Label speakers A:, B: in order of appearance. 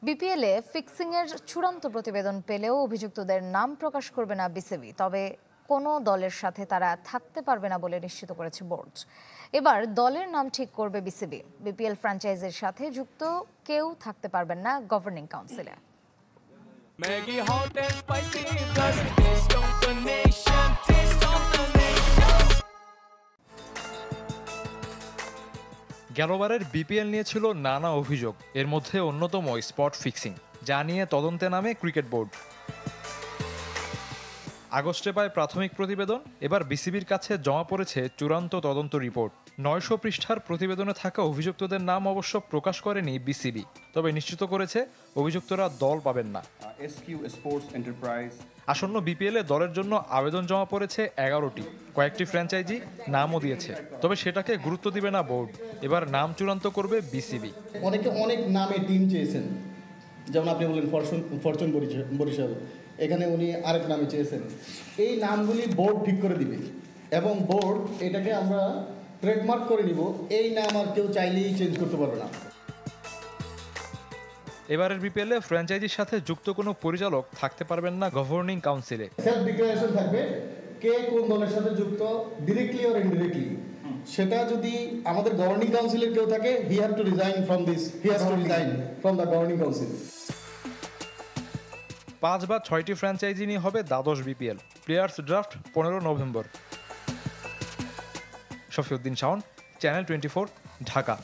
A: বিপিএলে ফিক্সিংয়ের চূড়ান্ত প্রতিবেদন পেলেও অভিযুক্তদের নাম প্রকাশ করবে না বিসিবি, তবে কোনো দলের সাথে তারা থাকতে পারবে না বলে নিশ্চিত করেছে বোর্ড। এবার দলের নাম ঠিক করবে বিসিবি। বিপিএল ফ্র্যাঞ্চাইজির সাথে যুক্ত কেউ থাকতে পারবেন না গভর্নিং কাউন্সিলে।
B: গেলবারের বিপিএল নিয়ে ছিল নানা অভিযোগ, এর মধ্যে অন্যতম স্পট ফিক্সিং, যা নিয়ে তদন্তে নামে ক্রিকেট বোর্ড। আগস্টে পায় প্রাথমিক প্রতিবেদন, এবার বিসিবির কাছে জমা পড়েছে চূড়ান্ত তদন্ত রিপোর্ট। 900 পৃষ্ঠার প্রতিবেদনে থাকা অভিযুক্তদের নাম অবশ্য প্রকাশ করেনি বিসিবি, তবে নিশ্চিত করেছে অভিযুক্তরা দল পাবেন না। আসন্ন বিপিএলে দলের জন্য আবেদন জমা পড়েছে 11টি, কয়েকটি ফ্র্যাঞ্চাইজি নামও দিয়েছে, তবে সেটাকে গুরুত্ব দিবে না বোর্ড। এবার নাম চূড়ান্ত করবে বিসিবি।
C: অনেকে অনেক নামে টিম চেয়েছেন, যেমন আপনি বললেন ফরচুন বরিশাল, এখানে উনি আরেক নামে চেয়েছেন। এই নামগুলি বোর্ড ঠিক করে দিবে এবং বোর্ড এটাকে আমরা ট্রেডমার্ক করে নিব। এই নাম আর কেউ চাইলেই চেঞ্জ করতে পারবে না।
B: এবারের বিপিএলে ফ্র্যাঞ্চাইজির সাথে যুক্ত কোনো পরিচালক থাকতে পারবেন না গভর্নিং কাউন্সিলে।
C: সেলফ ডিক্লারেশন থাকবে কে কোন দলের সাথে যুক্ত, ডিরেক্টলি অর ইনডিরেক্টলি। সেটা যদি আমাদের গভর্নিং কাউন্সিলের কেউ থাকে, he have to resign from the governing council.
B: 5 বা 6টি ফ্র্যাঞ্চাইজি নিয়ে হবে দ্বাদশ BPL. Players draft 15 November. Shafiuddin Shaon, channel 24, Dhaka.